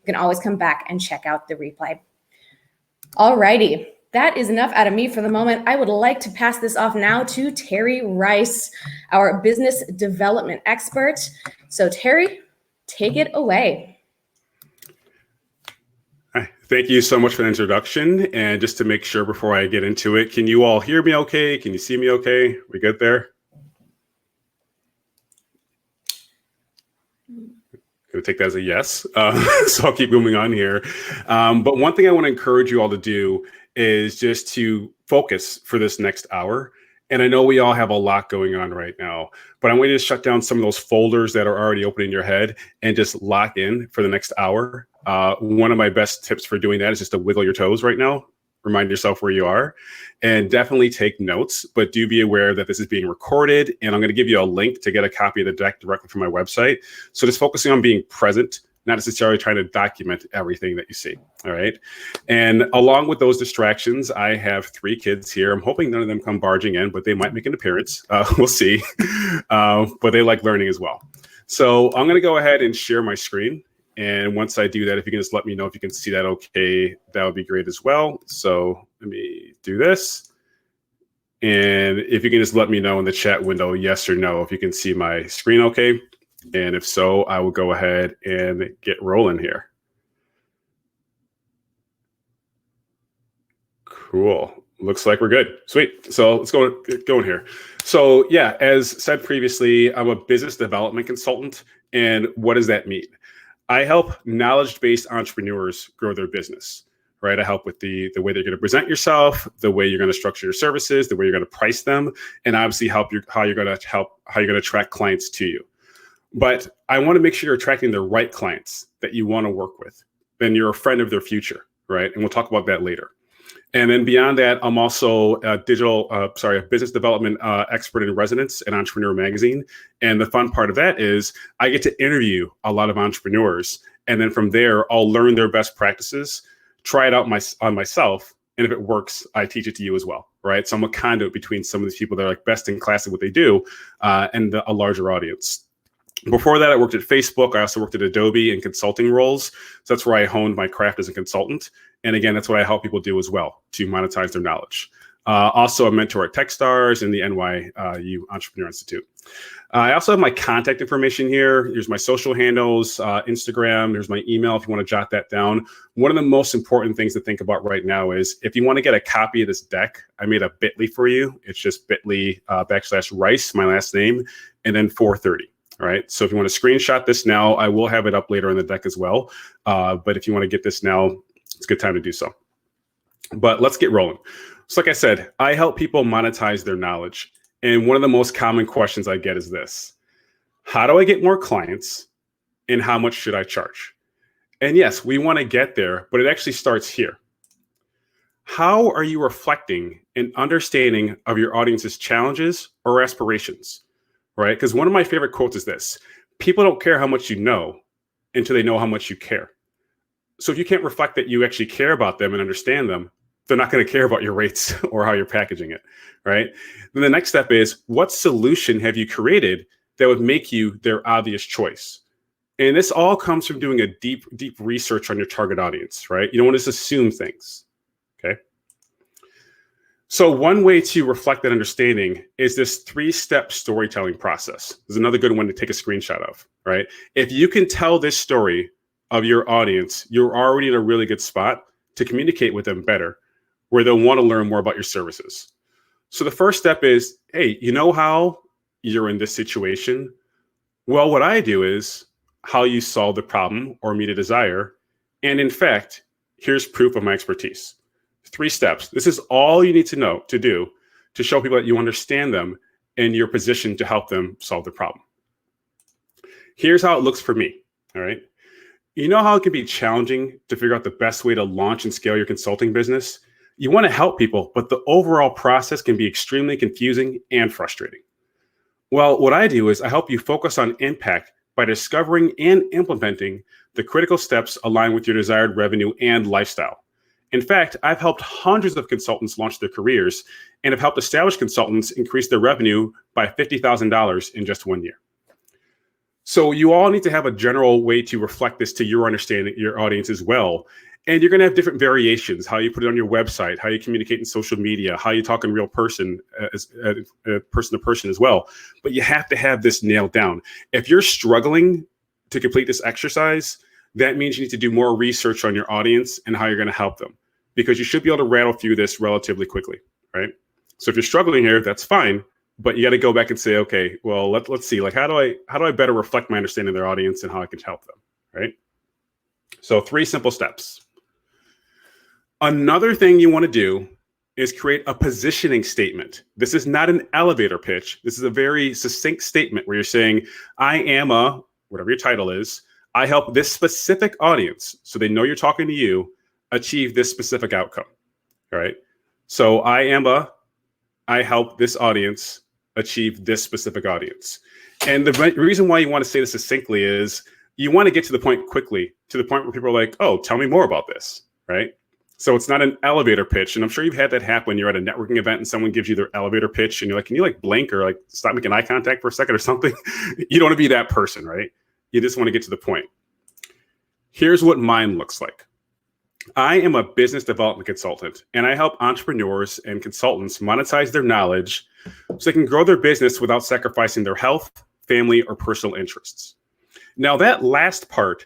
You can always come back and check out the replay. Alrighty, that is enough out of me for the moment. I would like to pass this off now to Terry Rice, our business development expert. So Terry, take it away. Hi, thank you so much for the introduction. And just to make sure before I get into it, can you all hear me okay? Can you see me okay? We good there? Going to take that as a yes. So I'll keep moving on here. But one thing I want to encourage you all to do is just to focus for this next hour. And I know we all have a lot going on right now, but I want you to shut down some of those folders that are already open in your head and just lock in for the next hour. One of my best tips for doing that is just to wiggle your toes right now. Remind yourself where you are and definitely take notes, but do be aware that this is being recorded. And I'm going to give you a link to get a copy of the deck directly from my website. So just focusing on being present, not necessarily trying to document everything that you see. All right. And along with those distractions, I have 3 kids here. I'm hoping none of them come barging in, but they might make an appearance. We'll see. But they like learning as well. So I'm going to go ahead and share my screen. And once I do that, if you can just let me know if you can see that okay, that would be great as well. So let me do this. And if you can just let me know in the chat window, yes or no, if you can see my screen okay. And if so, I will go ahead and get rolling here. Cool. Looks like we're good. Sweet. So let's go going here. So yeah, as said previously, I'm a business development consultant. And what does that mean? I help knowledge-based entrepreneurs grow their business, right? I help with the way they're going to present yourself, the way you're going to structure your services, the way you're going to price them, and obviously how you're going to attract clients to you. But I want to make sure you're attracting the right clients that you want to work with. Then you're a friend of their future, right? And we'll talk about that later. And then beyond that, I'm also a business development expert in residence at Entrepreneur Magazine. And the fun part of that is I get to interview a lot of entrepreneurs. And then from there, I'll learn their best practices, try it out on myself. And if it works, I teach it to you as well, right? So I'm a conduit between some of these people that are like best in class at what they do and a larger audience. Before that, I worked at Facebook. I also worked at Adobe in consulting roles. So that's where I honed my craft as a consultant. And again, that's what I help people do as well, to monetize their knowledge. Also a mentor at Techstars and the NYU Entrepreneur Institute. I also have my contact information here. Here's my social handles, Instagram. Here's my email if you want to jot that down. One of the most important things to think about right now is if you want to get a copy of this deck, I made a bit.ly for you. It's just bit.ly /Rice, my last name, and then 430. All right. So if you want to screenshot this now, I will have it up later in the deck as well. But if you want to get this now, it's a good time to do so. But let's get rolling. So like I said, I help people monetize their knowledge. And one of the most common questions I get is this: how do I get more clients and how much should I charge? And yes, we want to get there, but it actually starts here. How are you reflecting and understanding of your audience's challenges or aspirations? Right? Because one of my favorite quotes is this: people don't care how much you know until they know how much you care. So if you can't reflect that you actually care about them and understand them, they're not going to care about your rates or how you're packaging it, right? Then the next step is, what solution have you created that would make you their obvious choice? And this all comes from doing a deep research on your target audience, right? You don't want to just assume things, okay? So one way to reflect that understanding is this 3-step storytelling process. There's another good one to take a screenshot of, right? If you can tell this story of your audience, you're already in a really good spot to communicate with them better, where they'll want to learn more about your services. So the first step is, hey, you know how you're in this situation? Well, what I do is how you solve the problem or meet a desire. And in fact, here's proof of my expertise. 3 steps. This is all you need to do to show people that you understand them and you're positioned to help them solve the problem. Here's how it looks for me, all right? You know how it can be challenging to figure out the best way to launch and scale your consulting business? You want to help people, but the overall process can be extremely confusing and frustrating. Well, what I do is I help you focus on impact by discovering and implementing the critical steps aligned with your desired revenue and lifestyle. In fact, I've helped hundreds of consultants launch their careers and have helped established consultants increase their revenue by $50,000 in just 1 year. So you all need to have a general way to reflect this to your understanding, your audience as well. And you're going to have different variations, how you put it on your website, how you communicate in social media, how you talk in real person, person to person as well. But you have to have this nailed down. If you're struggling to complete this exercise, that means you need to do more research on your audience and how you're going to help them, because you should be able to rattle through this relatively quickly, right? So if you're struggling here, that's fine. But you got to go back and say, okay, well, let's see, like, how do I better reflect my understanding of their audience and how I can help them, right? So 3 simple steps. Another thing you want to do is create a positioning statement. This is not an elevator pitch. This is a very succinct statement where you're saying, I am a, whatever your title is, I help this specific audience, so they know you're talking to you, achieve this specific outcome, all right? So I help this audience achieve this specific audience. And the reason why you want to say this succinctly is you want to get to the point quickly, to the point where people are like, oh, tell me more about this, right? So it's not an elevator pitch. And I'm sure you've had that happen when you're at a networking event and someone gives you their elevator pitch and you're like, can you like blink or like stop making eye contact for a second or something? You don't want to be that person, right? You just want to get to the point. Here's what mine looks like. I am a business development consultant, and I help entrepreneurs and consultants monetize their knowledge so they can grow their business without sacrificing their health, family, or personal interests. Now, that last part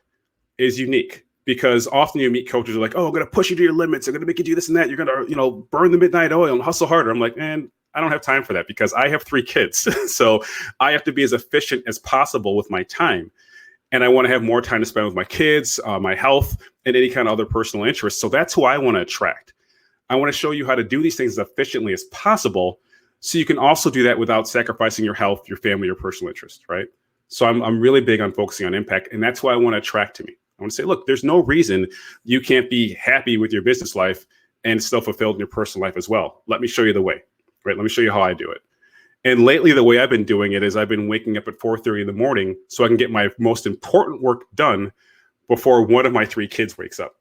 is unique because often you meet coaches who are like, oh, I'm going to push you to your limits. I'm going to make you do this and that. You're going to, burn the midnight oil and hustle harder. I'm like, man, I don't have time for that because I have 3 kids. So I have to be as efficient as possible with my time. And I want to have more time to spend with my kids, my health, and any kind of other personal interests. So that's who I want to attract. I want to show you how to do these things as efficiently as possible so you can also do that without sacrificing your health, your family, your personal interest, right? So I'm really big on focusing on impact, and that's why I want to attract to me. I want to say, look, there's no reason you can't be happy with your business life and still fulfilled in your personal life as well. Let me show you the way, right? Let me show you how I do it. And lately, the way I've been doing it is I've been waking up at 4:30 in the morning so I can get my most important work done before one of my 3 kids wakes up.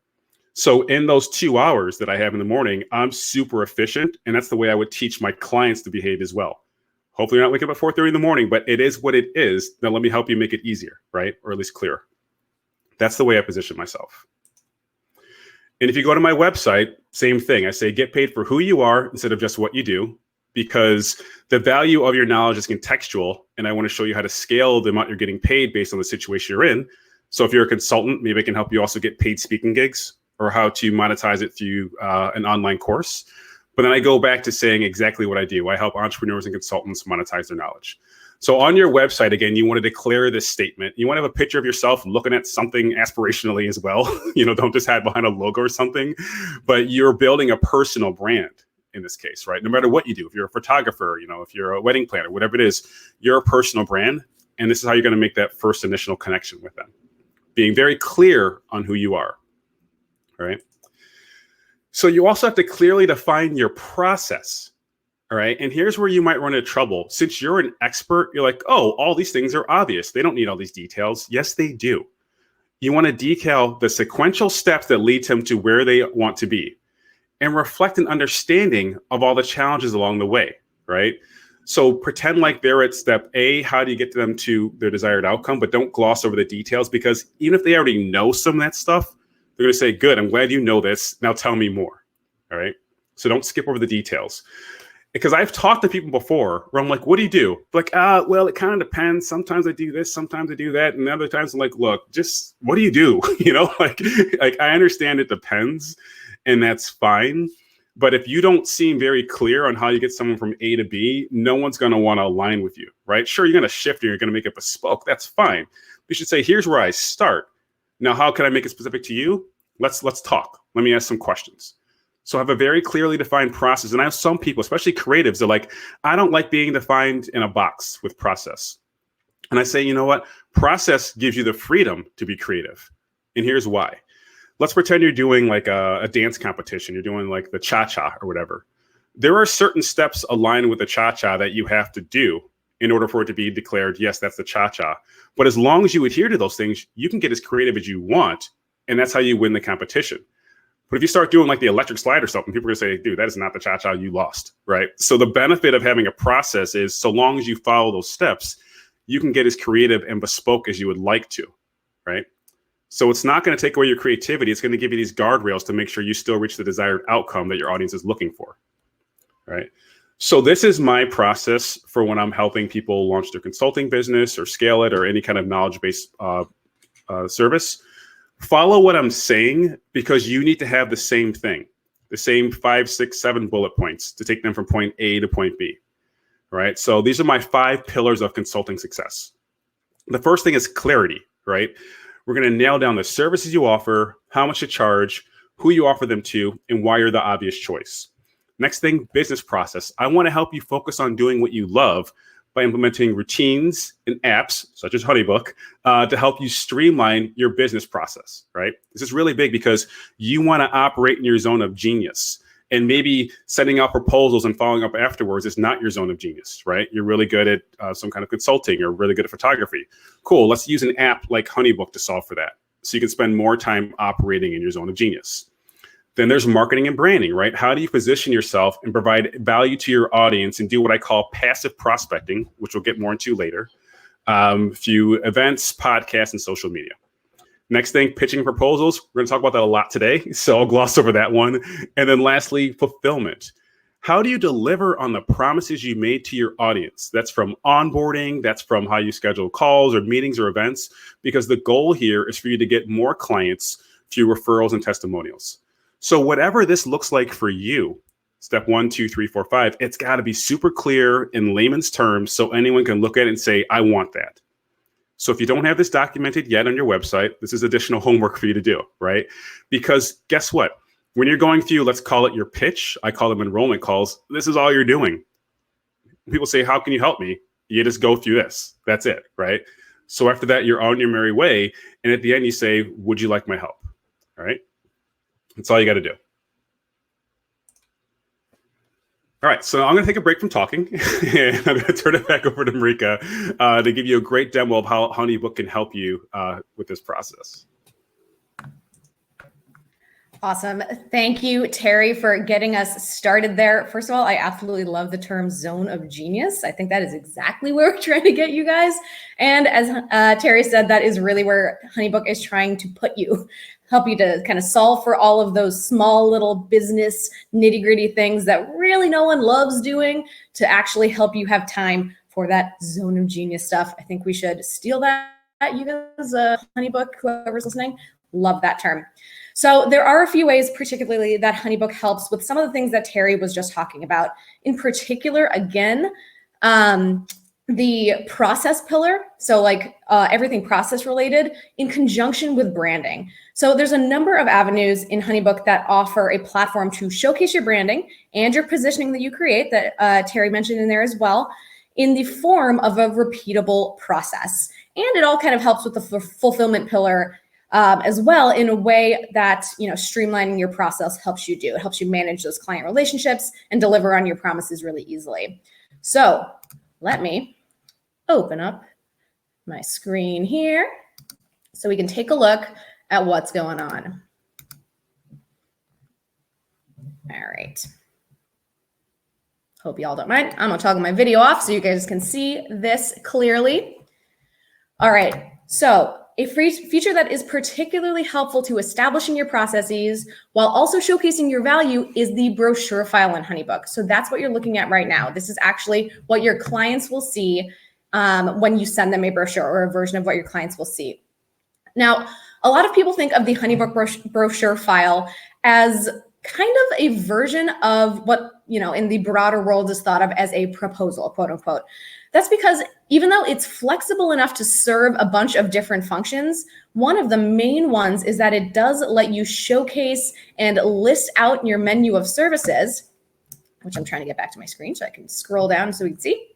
So in those 2 hours that I have in the morning, I'm super efficient. And that's the way I would teach my clients to behave as well. Hopefully you're not waking up at 4:30 in the morning, but it is what it is. Now let me help you make it easier, right? Or at least clearer. That's the way I position myself. And if you go to my website, same thing. I say, get paid for who you are instead of just what you do, because the value of your knowledge is contextual. And I want to show you how to scale the amount you're getting paid based on the situation you're in. So if you're a consultant, maybe I can help you also get paid speaking gigs or how to monetize it through an online course. But then I go back to saying exactly what I do. I help entrepreneurs and consultants monetize their knowledge. So on your website, again, you want to declare this statement. You want to have a picture of yourself looking at something aspirationally as well. Don't just hide behind a logo or something, but you're building a personal brand in this case, right? No matter what you do, if you're a photographer, if you're a wedding planner, whatever it is, you're a personal brand. And this is how you're going to make that first initial connection with them. Being very clear on who you are, all right? So you also have to clearly define your process. All right. And here's where you might run into trouble. Since you're an expert, you're like, oh, all these things are obvious. They don't need all these details. Yes, they do. You want to detail the sequential steps that lead them to where they want to be and reflect an understanding of all the challenges along the way. Right. So pretend like they're at step A. How do you get them to their desired outcome? But don't gloss over the details, because even if they already know some of that stuff, they're going to say, good, I'm glad you know this. Now tell me more. All right. So don't skip over the details. Because I've talked to people before where I'm like, what do you do? Like, well, it kind of depends. Sometimes I do this, sometimes I do that. And other times I'm like, look, just what do you do? Like I understand it depends, and that's fine. But if you don't seem very clear on how you get someone from A to B, no one's going to want to align with you, right? Sure, you're going to shift and you're going to make it bespoke. That's fine. You should say, here's where I start. Now, how can I make it specific to you? Let's talk. Let me ask some questions. So I have a very clearly defined process. And I have some people, especially creatives, they're like, I don't like being defined in a box with process. And I say, you know what? Process gives you the freedom to be creative. And here's why. Let's pretend you're doing like a dance competition. You're doing like the cha-cha or whatever. There are certain steps aligned with the cha-cha that you have to do in order for it to be declared, yes, that's the cha-cha. But as long as you adhere to those things, you can get as creative as you want. And that's how you win the competition. But if you start doing like the electric slide or something, people are going to say, dude, that is not the cha-cha, you lost, right? So the benefit of having a process is so long as you follow those steps, you can get as creative and bespoke as you would like to, right? So it's not going to take away your creativity. It's going to give you these guardrails to make sure you still reach the desired outcome that your audience is looking for, right? So this is my process for when I'm helping people launch their consulting business or scale it or any kind of knowledge-based service. Follow what I'm saying, because you need to have the same thing, the same 5, 6, 7 bullet points to take them from point A to point B, right? So these are my 5 pillars of consulting success. The first thing is clarity, right? We're going to nail down the services you offer, how much you charge, who you offer them to, and why you're the obvious choice. Next thing, business process. I want to help you focus on doing what you love by implementing routines and apps, such as HoneyBook, to help you streamline your business process, right? This is really big because you want to operate in your zone of genius. And maybe sending out proposals and following up afterwards is not your zone of genius, right? You're really good at some kind of consulting or really good at photography. Cool, let's use an app like HoneyBook to solve for that. So you can spend more time operating in your zone of genius. Then there's marketing and branding, right? How do you position yourself and provide value to your audience and do what I call passive prospecting, which we'll get more into later, through events, podcasts, and social media. Next thing, pitching proposals. We're going to talk about that a lot today, so I'll gloss over that one. And then lastly, fulfillment. How do you deliver on the promises you made to your audience? That's from onboarding, that's from how you schedule calls or meetings or events, because the goal here is for you to get more clients through referrals and testimonials. So whatever this looks like for you, step 1, 2, 3, 4, 5, it's got to be super clear in layman's terms so anyone can look at it and say, I want that. So if you don't have this documented yet on your website, this is additional homework for you to do, right? Because guess what? When you're going through, let's call it your pitch, I call them enrollment calls, this is all you're doing. People say, how can you help me? You just go through this. That's it, right? So after that, you're on your merry way. And at the end, you say, would you like my help? All right? That's all you got to do. All right, so I'm going to take a break from talking, and I'm going to turn it back over to Marika to give you a great demo of how HoneyBook can help you with this process. Awesome. Thank you, Terry, for getting us started there. First of all, I absolutely love the term zone of genius. I think that is exactly where we're trying to get you guys. And as Terry said, that is really where HoneyBook is trying to put you, help you to kind of solve for all of those small little business nitty-gritty things that really no one loves doing, to actually help you have time for that zone of genius stuff. I think we should steal that. You guys, HoneyBook, whoever's listening, love that term. So there are a few ways, particularly, that HoneyBook helps with some of the things that Terry was just talking about. In particular, again, the process pillar. So like everything process related in conjunction with branding. So there's a number of avenues in HoneyBook that offer a platform to showcase your branding and your positioning that you create, that Terry mentioned in there as well, in the form of a repeatable process. And it all kind of helps with the fulfillment pillar as well, in a way that, you know, streamlining your process helps you do. It helps you manage those client relationships and deliver on your promises really easily. So let me open up my screen here so we can take a look at what's going on. All right. Hope y'all don't mind. I'm gonna toggle my video off so you guys can see this clearly. All right, so a feature that is particularly helpful to establishing your processes while also showcasing your value is the brochure file in HoneyBook. So that's what you're looking at right now. This is actually what your clients will see when you send them a brochure, or a version of what your clients will see. Now, a lot of people think of the HoneyBook brochure file as kind of a version of what, you know, in the broader world is thought of as a proposal, quote unquote. That's because even though it's flexible enough to serve a bunch of different functions, one of the main ones is that it does let you showcase and list out your menu of services, which I'm trying to get back to my screen so I can scroll down so we can see.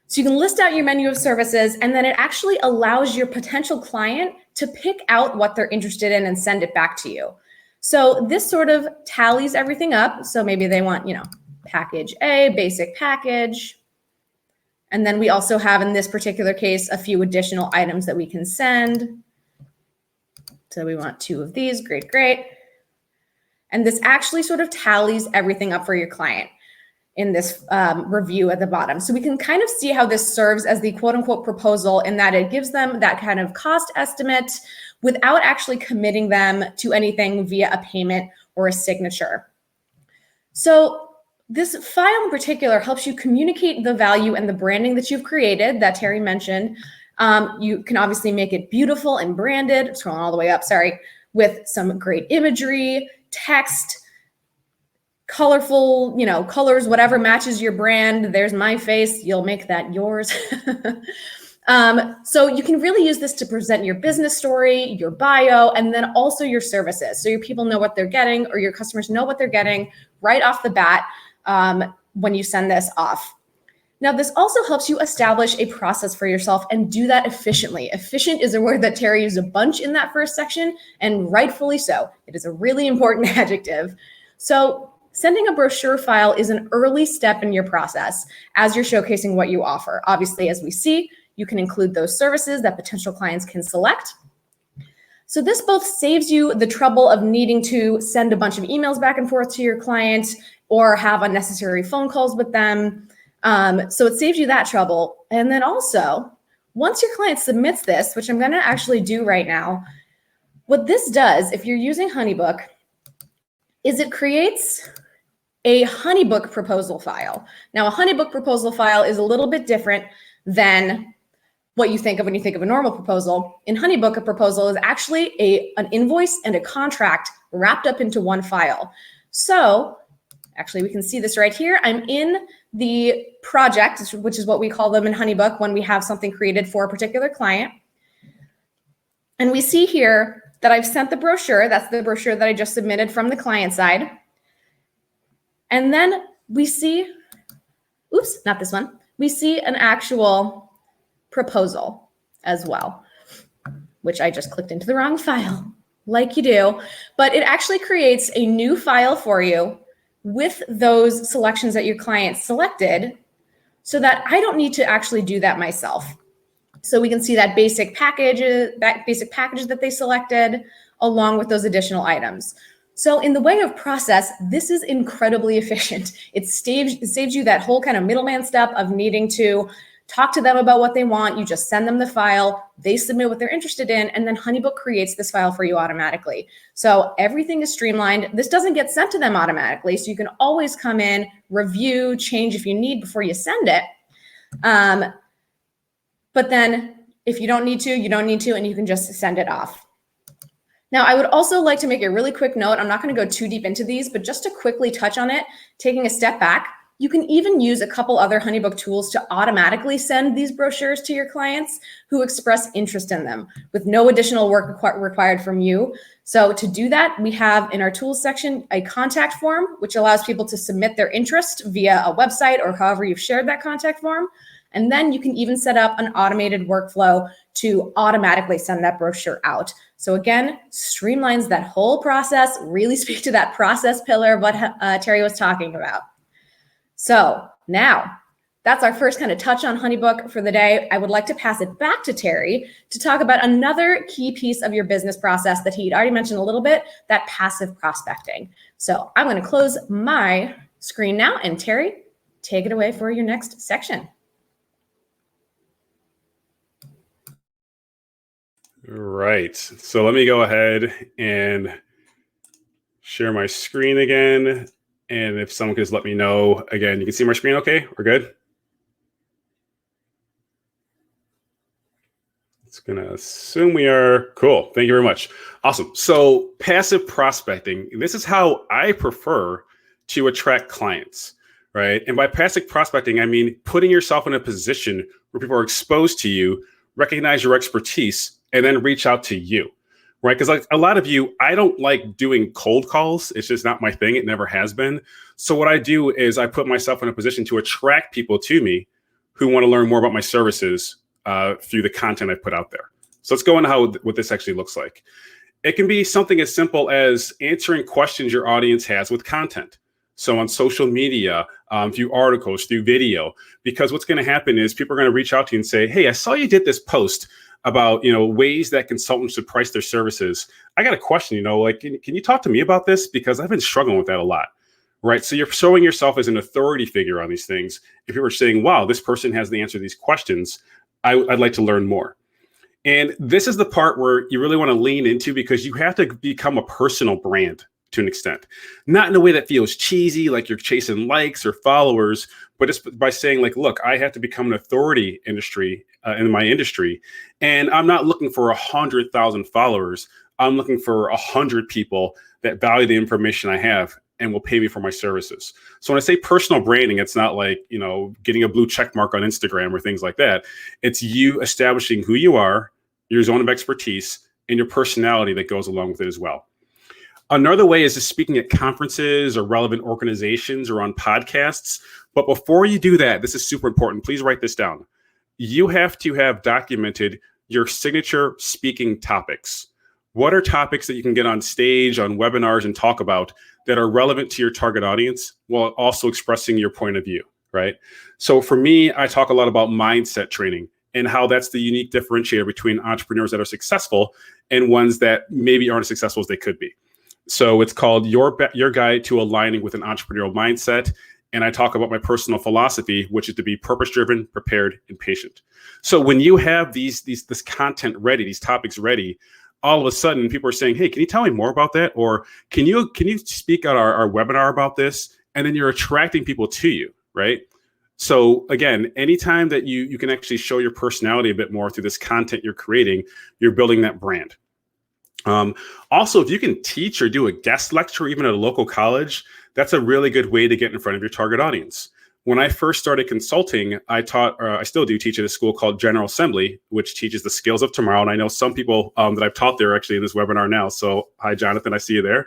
So you can list out your menu of services, and then it actually allows your potential client to pick out what they're interested in and send it back to you. So this sort of tallies everything up. So maybe they want, you know, package A, basic package. And then we also have, in this particular case, a few additional items that we can send. So we want 2 of these, great, great. And this actually sort of tallies everything up for your client. in this review at the bottom. So we can kind of see how this serves as the quote unquote proposal, in that it gives them that kind of cost estimate without actually committing them to anything via a payment or a signature. So this file in particular helps you communicate the value and the branding that you've created that Terry mentioned. You can obviously make it beautiful and branded, scrolling all the way up, sorry, with some great imagery, text, colorful, colors, whatever matches your brand. There's my face. You'll make that yours. So you can really use this to present your business story, your bio, and then also your services. So your people know what they're getting, or your customers know what they're getting right off the bat when you send this off. Now, this also helps you establish a process for yourself and do that efficiently. Efficient is a word that Terry used a bunch in that first section, and rightfully so. It is a really important adjective. So sending a brochure file is an early step in your process as you're showcasing what you offer. Obviously, as we see, you can include those services that potential clients can select. So this both saves you the trouble of needing to send a bunch of emails back and forth to your client or have unnecessary phone calls with them. So it saves you that trouble. And then also, once your client submits this, which I'm going to actually do right now, what this does, if you're using HoneyBook, is it creates a HoneyBook proposal file. Now, a HoneyBook proposal file is a little bit different than what you think of when you think of a normal proposal. In HoneyBook, a proposal is actually an invoice and a contract wrapped up into one file. So actually, we can see this right here. I'm in the project, which is what we call them in HoneyBook when we have something created for a particular client. And we see here that I've sent the brochure. That's the brochure that I just submitted from the client side. And then we see, oops, not this one. We see an actual proposal as well, which I just clicked into the wrong file, like you do. But it actually creates a new file for you with those selections that your client selected, so that I don't need to actually do that myself. So we can see that basic packages that they selected, along with those additional items. So in the way of process, this is incredibly efficient. It saves you that whole kind of middleman step of needing to talk to them about what they want. You just send them the file, they submit what they're interested in, and then HoneyBook creates this file for you automatically. So everything is streamlined. This doesn't get sent to them automatically, so you can always come in, review, change if you need before you send it. But then if you don't need to, you don't need to, and you can just send it off. Now, I would also like to make a really quick note. I'm not going to go too deep into these, but just to quickly touch on it, taking a step back, you can even use a couple other HoneyBook tools to automatically send these brochures to your clients who express interest in them with no additional work required from you. So to do that, we have in our tools section a contact form, which allows people to submit their interest via a website or however you've shared that contact form. And then you can even set up an automated workflow to automatically send that brochure out. So again, streamlines that whole process, really speak to that process pillar of what Terry was talking about. So now that's our first kind of touch on HoneyBook for the day. I would like to pass it back to Terry to talk about another key piece of your business process that he'd already mentioned a little bit, that passive prospecting. So I'm going to close my screen now, and Terry, take it away for your next section. Right. So let me go ahead and share my screen again. And if someone could just let me know, again, you can see my screen okay? We're good? It's going to assume we are. Cool. Thank you very much. Awesome. So passive prospecting, this is how I prefer to attract clients, right? And by passive prospecting, I mean putting yourself in a position where people are exposed to you, recognize your expertise, and then reach out to you, right? Because like a lot of you, I don't like doing cold calls. It's just not my thing. It never has been. So what I do is I put myself in a position to attract people to me who want to learn more about my services through the content I put out there. So let's go into what this actually looks like. It can be something as simple as answering questions your audience has with content. So on social media, through articles, through video, because what's going to happen is people are going to reach out to you and say, hey, I saw you did this post about, ways that consultants should price their services. I got a question, like, can you talk to me about this? Because I've been struggling with that a lot, right? So you're showing yourself as an authority figure on these things. If you were saying, wow, this person has the answer to these questions, I'd like to learn more. And this is the part where you really want to lean into, because you have to become a personal brand to an extent, not in a way that feels cheesy, like you're chasing likes or followers, but just by saying like, look, I have to become an authority in my industry. And I'm not looking for 100,000 followers. I'm looking for 100 people that value the information I have and will pay me for my services. So when I say personal branding, it's not like, getting a blue check mark on Instagram or things like that. It's you establishing who you are, your zone of expertise, and your personality that goes along with it as well. Another way is just speaking at conferences or relevant organizations or on podcasts. But before you do that, this is super important. Please write this down. You have to have documented your signature speaking topics. What are topics that you can get on stage, on webinars, and talk about that are relevant to your target audience while also expressing your point of view, right? So for me, I talk a lot about mindset training and how that's the unique differentiator between entrepreneurs that are successful and ones that maybe aren't as successful as they could be. So it's called Your Guide to Aligning with an Entrepreneurial Mindset. And I talk about my personal philosophy, which is to be purpose-driven, prepared, and patient. So when you have this content ready, these topics ready, all of a sudden people are saying, hey, can you tell me more about that? Or can you speak at our webinar about this? And then you're attracting people to you, right? So again, anytime that you can actually show your personality a bit more through this content you're creating, you're building that brand. Also, if you can teach or do a guest lecture, even at a local college, that's a really good way to get in front of your target audience. When I first started consulting, I still do teach at a school called General Assembly, which teaches the skills of tomorrow. And I know some people that I've taught there actually in this webinar now. So hi, Jonathan, I see you there.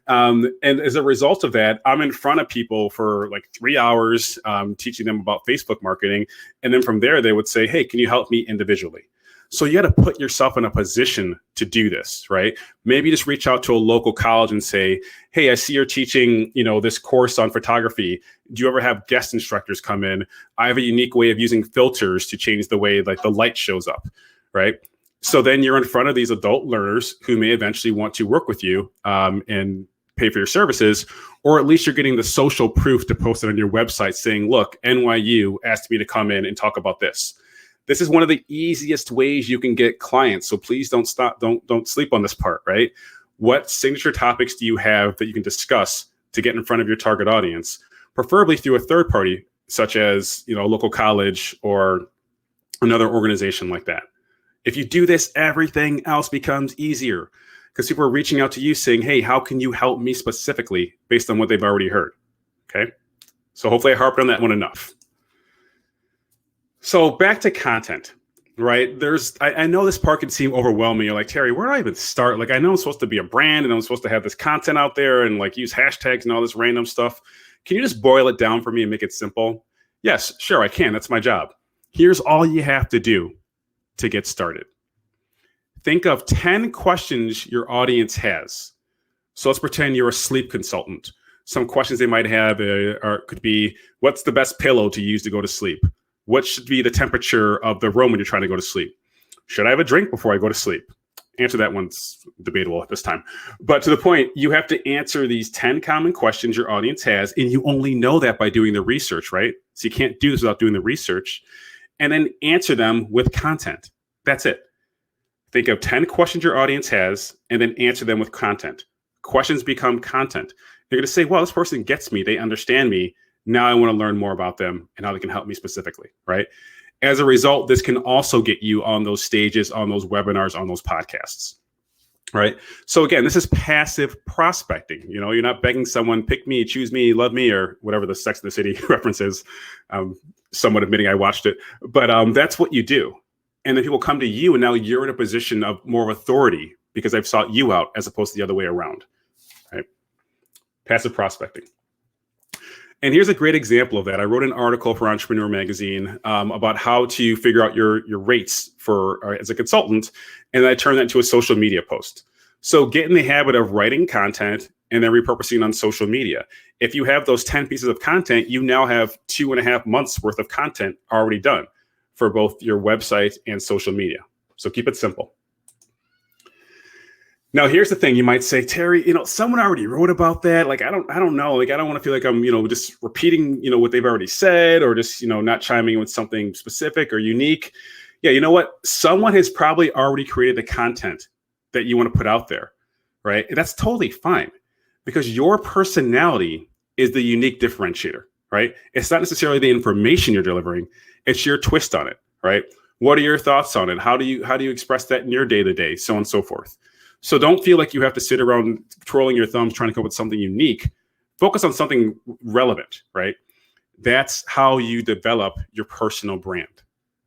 And as a result of that, I'm in front of people for like 3 hours, teaching them about Facebook marketing. And then from there, they would say, hey, can you help me individually? So you got to put yourself in a position to do this, right? Maybe just reach out to a local college and say, hey, I see you're teaching, this course on photography. Do you ever have guest instructors come in? I have a unique way of using filters to change the way like the light shows up, right? So then you're in front of these adult learners who may eventually want to work with you and pay for your services, or at least you're getting the social proof to post it on your website saying, look, NYU asked me to come in and talk about this. This is one of the easiest ways you can get clients. So please don't sleep on this part, right? What signature topics do you have that you can discuss to get in front of your target audience, preferably through a third party, such as, a local college or another organization like that. If you do this, everything else becomes easier because people are reaching out to you saying, hey, how can you help me specifically based on what they've already heard? Okay. So hopefully I harped on that one enough. So back to content, right? I know this part can seem overwhelming. You're like, Terry, where do I even start? Like, I know I'm supposed to be a brand and I'm supposed to have this content out there and like use hashtags and all this random stuff. Can you just boil it down for me and make it simple? Yes, sure, I can. That's my job. Here's all you have to do to get started. Think of 10 questions your audience has. So let's pretend you're a sleep consultant. Some questions they might have could be, what's the best pillow to use to go to sleep? What should be the temperature of the room when you're trying to go to sleep? Should I have a drink before I go to sleep? Answer that one's debatable at this time. But to the point, you have to answer these 10 common questions your audience has, and you only know that by doing the research, right? So you can't do this without doing the research. And then answer them with content. That's it. Think of 10 questions your audience has, and then answer them with content. Questions become content. They're going to say, well, this person gets me. They understand me. Now I want to learn more about them and how they can help me specifically, right? As a result, this can also get you on those stages, on those webinars, on those podcasts, right? So again, this is passive prospecting. You're not begging someone, pick me, choose me, love me, or whatever the Sex and the City reference is. Somewhat admitting I watched it, but that's what you do. And then people come to you and now you're in a position of more authority because I've sought you out as opposed to the other way around, right? Passive prospecting. And here's a great example of that. I wrote an article for Entrepreneur Magazine about how to figure out your rates as a consultant, and I turned that into a social media post. So get in the habit of writing content and then repurposing on social media. If you have those 10 pieces of content, you now have 2.5 months worth of content already done for both your website and social media. So keep it simple. Now, here's the thing. You might say, Terry, someone already wrote about that. Like, I don't know. Like, I don't want to feel like I'm, just repeating, what they've already said, or just, not chiming in with something specific or unique. Yeah. You know what? Someone has probably already created the content that you want to put out there, right? And that's totally fine, because your personality is the unique differentiator, right? It's not necessarily the information you're delivering. It's your twist on it, right? What are your thoughts on it? How do you express that in your day-to-day, so on and so forth? So don't feel like you have to sit around twirling your thumbs trying to come up with something unique. Focus on something relevant, right? That's how you develop your personal brand,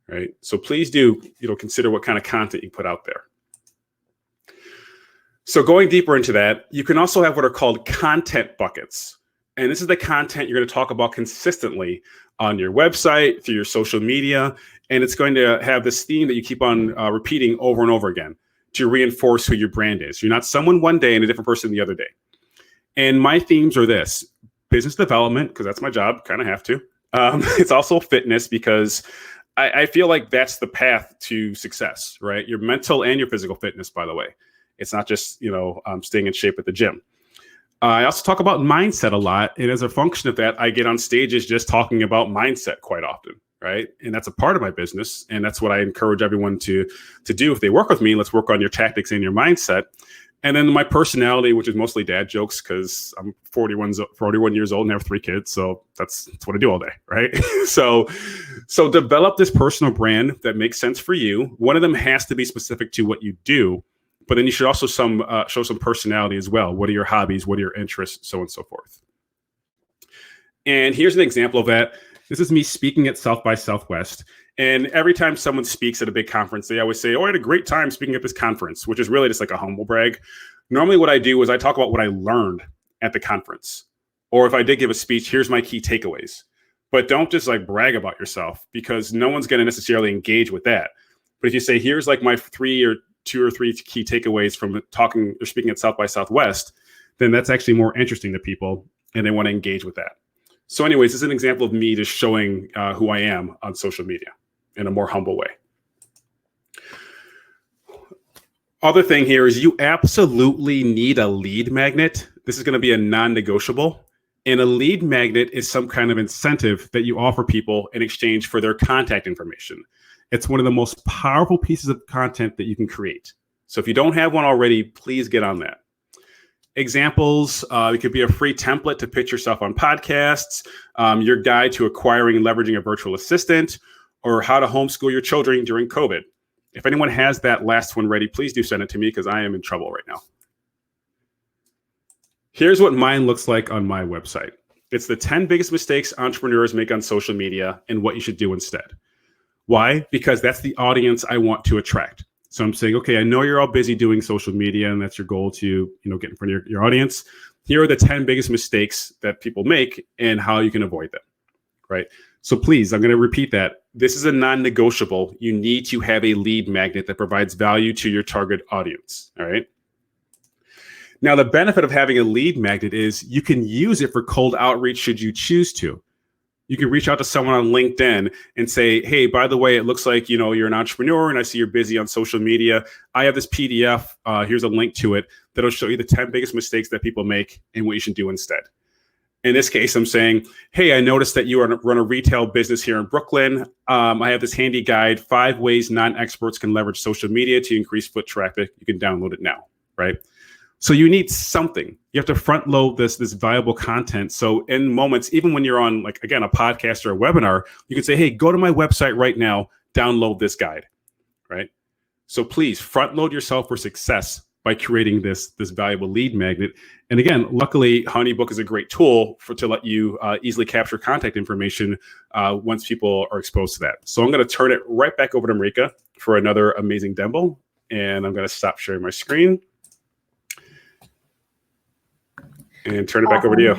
right? So please do, consider what kind of content you put out there. So going deeper into that, you can also have what are called content buckets. And this is the content you're going to talk about consistently on your website, through your social media. And it's going to have this theme that you keep on repeating over and over again to reinforce who your brand is. You're not someone one day and a different person the other day. And my themes are this: business development, because that's my job, kind of have to. It's also fitness, because I feel like that's the path to success, right? Your mental and your physical fitness, by the way. It's not just, staying in shape at the gym. I also talk about mindset a lot. And as a function of that, I get on stages just talking about mindset quite often. Right. And that's a part of my business. And that's what I encourage everyone to do. If they work with me, let's work on your tactics and your mindset. And then my personality, which is mostly dad jokes, because I'm 41 years old and have 3 kids. So that's what I do all day. Right. So develop this personal brand that makes sense for you. One of them has to be specific to what you do, but then you should also show some personality as well. What are your hobbies? What are your interests? So on and so forth. And here's an example of that. This is me speaking at South by Southwest. And every time someone speaks at a big conference, they always say, "Oh, I had a great time speaking at this conference," which is really just like a humble brag. Normally what I do is I talk about what I learned at the conference. Or if I did give a speech, here's my key takeaways. But don't just like brag about yourself, because no one's going to necessarily engage with that. But if you say, here's like my 2 or 3 key takeaways from talking or speaking at South by Southwest, then that's actually more interesting to people and they want to engage with that. So anyways, this is an example of me just showing who I am on social media in a more humble way. Other thing here is you absolutely need a lead magnet. This is going to be a non-negotiable. And a lead magnet is some kind of incentive that you offer people in exchange for their contact information. It's one of the most powerful pieces of content that you can create. So if you don't have one already, please get on that. Examples, it could be a free template to pitch yourself on podcasts, your guide to acquiring and leveraging a virtual assistant, or how to homeschool your children during COVID. If anyone has that last one ready, please do send it to me, because I am in trouble right now. Here's what mine looks like on my website. It's the 10 biggest mistakes entrepreneurs make on social media and what you should do instead. Why? Because that's the audience I want to attract. So I'm saying, okay, I know you're all busy doing social media and that's your goal to, get in front of your audience. Here are the 10 biggest mistakes that people make and how you can avoid them, right? So please, I'm going to repeat that. This is a non-negotiable. You need to have a lead magnet that provides value to your target audience, all right? Now, the benefit of having a lead magnet is you can use it for cold outreach should you choose to. You can reach out to someone on LinkedIn and say, hey, by the way, it looks like, you're an entrepreneur and I see you're busy on social media. I have this PDF. Here's a link to it that'll show you the 10 biggest mistakes that people make and what you should do instead. In this case, I'm saying, hey, I noticed that you run a retail business here in Brooklyn. I have this handy guide, 5 ways non-experts can leverage social media to increase foot traffic. You can download it now, right? So you need something. You have to front load this valuable content. So in moments, even when you're on, like, again, a podcast or a webinar, you can say, hey, go to my website right now, download this guide, right? So please front load yourself for success by creating this valuable lead magnet. And again, luckily, HoneyBook is a great tool to let you easily capture contact information once people are exposed to that. So I'm going to turn it right back over to Marika for another amazing demo. And I'm going to stop sharing my screen. And turn it back over to you.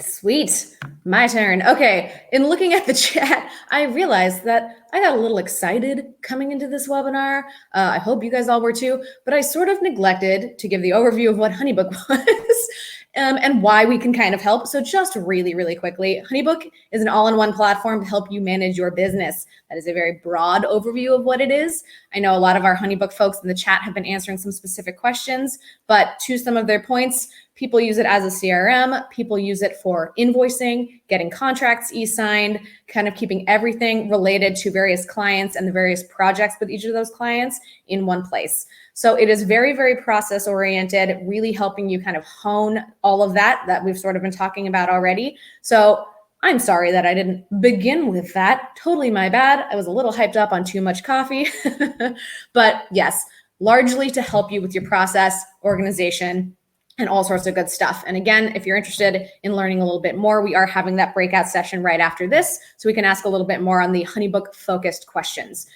Sweet. My turn. Okay. In looking at the chat, I realized that I got a little excited coming into this webinar. I hope you guys all were too, but I sort of neglected to give the overview of what HoneyBook was. and why we can kind of help. So just really, really quickly, HoneyBook is an all-in-one platform to help you manage your business. That is a very broad overview of what it is. I know a lot of our HoneyBook folks in the chat have been answering some specific questions, but to some of their points, people use it as a CRM. People use it for invoicing, getting contracts e-signed, kind of keeping everything related to various clients and the various projects with each of those clients in one place. So it is very, very process oriented, really helping you kind of hone all of that we've sort of been talking about already. So I'm sorry that I didn't begin with that. Totally my bad. I was a little hyped up on too much coffee. But yes, largely to help you with your process, organization, and all sorts of good stuff. And again, if you're interested in learning a little bit more, we are having that breakout session right after this, so we can ask a little bit more on the HoneyBook focused questions.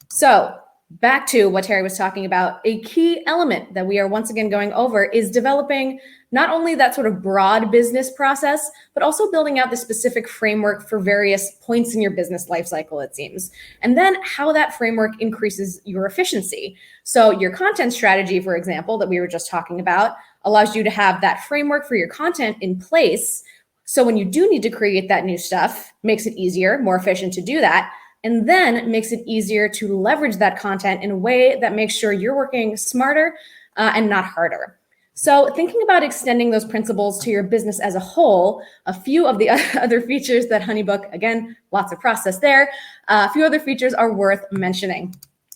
So back to what Terry was talking about, a key element that we are once again going over is developing not only that sort of broad business process, but also building out the specific framework for various points in your business life cycle, it seems. And then how that framework increases your efficiency. So your content strategy, for example, that we were just talking about, allows you to have that framework for your content in place. So when you do need to create that new stuff, makes it easier, more efficient to do that. And then makes it easier to leverage that content in a way that makes sure you're working smarter and not harder. So thinking about extending those principles to your business as a whole, a few of the other features that HoneyBook, again, lots of process there, a few other features are worth mentioning.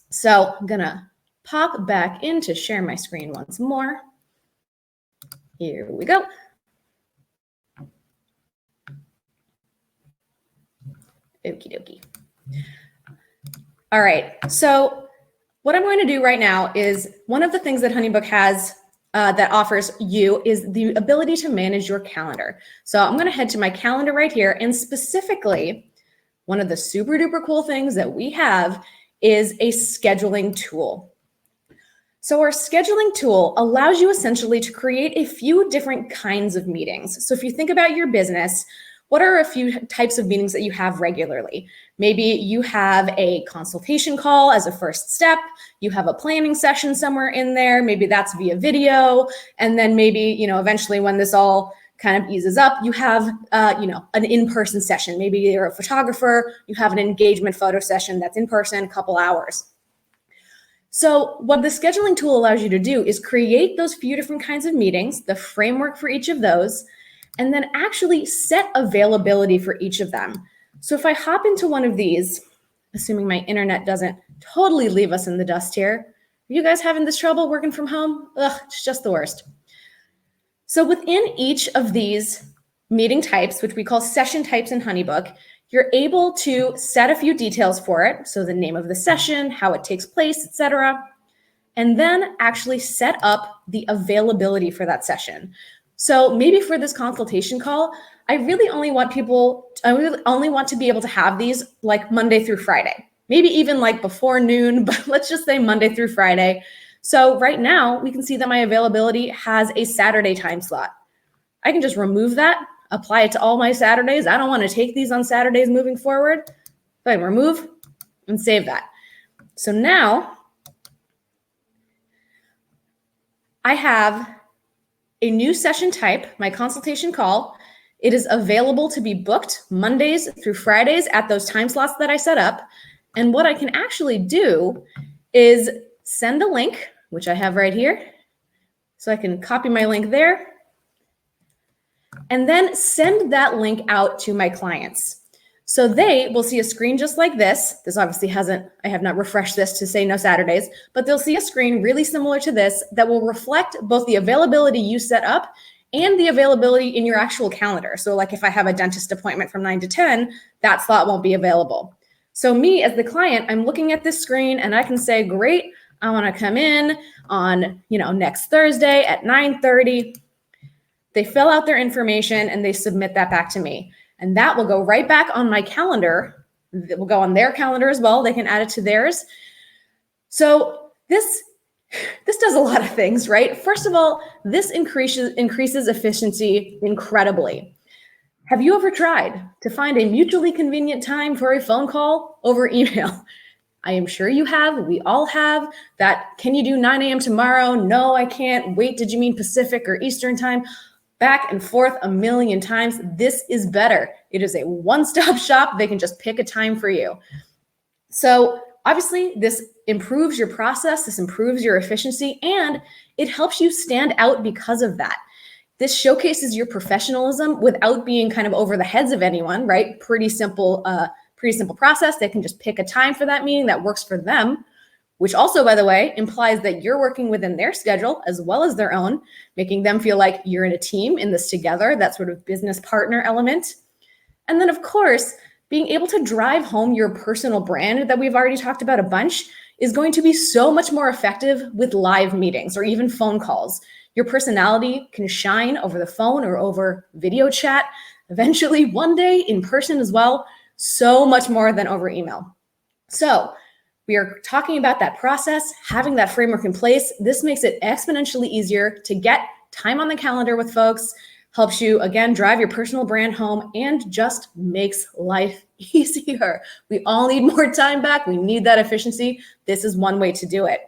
So I'm gonna pop back in to share my screen once more. Here we go. Okie dokie. All right, so what I'm going to do right now is one of the things that HoneyBook has that offers you is the ability to manage your calendar. So I'm going to head to my calendar right here, and specifically, one of the super duper cool things that we have is a scheduling tool. So our scheduling tool allows you essentially to create a few different kinds of meetings. So if you think about your business, what are a few types of meetings that you have regularly? Maybe you have a consultation call as a first step. You have a planning session somewhere in there. Maybe that's via video. And then maybe, eventually when this all kind of eases up, you have, an in-person session. Maybe you're a photographer. You have an engagement photo session that's in person, a couple hours. So what the scheduling tool allows you to do is create those few different kinds of meetings, the framework for each of those, and then actually set availability for each of them. So if I hop into one of these, assuming my internet doesn't totally leave us in the dust here, are you guys having this trouble working from home? Ugh, it's just the worst. So within each of these meeting types, which we call session types in HoneyBook, you're able to set a few details for it. So the name of the session, how it takes place, etc. And then actually set up the availability for that session. So maybe for this consultation call, I really only want to be able to have these like Monday through Friday, maybe even like before noon, but let's just say Monday through Friday. So right now we can see that my availability has a Saturday time slot. I can just remove that, apply it to all my Saturdays. I don't want to take these on Saturdays moving forward. So I can remove and save that. So now I have a new session type, my consultation call. It is available to be booked Mondays through Fridays at those time slots that I set up. And what I can actually do is send a link, which I have right here. So I can copy my link there and then send that link out to my clients. So they will see a screen just like this. This obviously I have not refreshed this to say no Saturdays, but they'll see a screen really similar to this that will reflect both the availability you set up and the availability in your actual calendar. So like if I have a dentist appointment from 9 to 10, that slot won't be available. So me as the client, I'm looking at this screen and I can say, great, I want to come in on, next Thursday at 9:30. They fill out their information and they submit that back to me. And that will go right back on my calendar. It will go on their calendar as well. They can add it to theirs. So this does a lot of things, right? First of all, this increases efficiency incredibly. Have you ever tried to find a mutually convenient time for a phone call over email? I am sure you have. We all have that. Can you do 9 a.m. tomorrow? No, I can't. Wait, did you mean Pacific or Eastern time? back and forth a million times. This is better. It is a one-stop shop. They can just pick a time for you. So obviously, this improves your process, this improves your efficiency, and it helps you stand out because of that. This showcases your professionalism without being kind of over the heads of anyone, right? Pretty simple process. They can just pick a time for that meeting that works for them, which also, by the way, implies that you're working within their schedule as well as their own, making them feel like you're in a team in this together, that sort of business partner element. And then, of course, being able to drive home your personal brand that we've already talked about a bunch is going to be so much more effective with live meetings or even phone calls. Your personality can shine over the phone or over video chat, eventually one day in person as well, so much more than over email. So we are talking about that process, having that framework in place. This makes it exponentially easier to get time on the calendar with folks, helps you, again, drive your personal brand home, and just makes life easier. We all need more time back. We need that efficiency. This is one way to do it.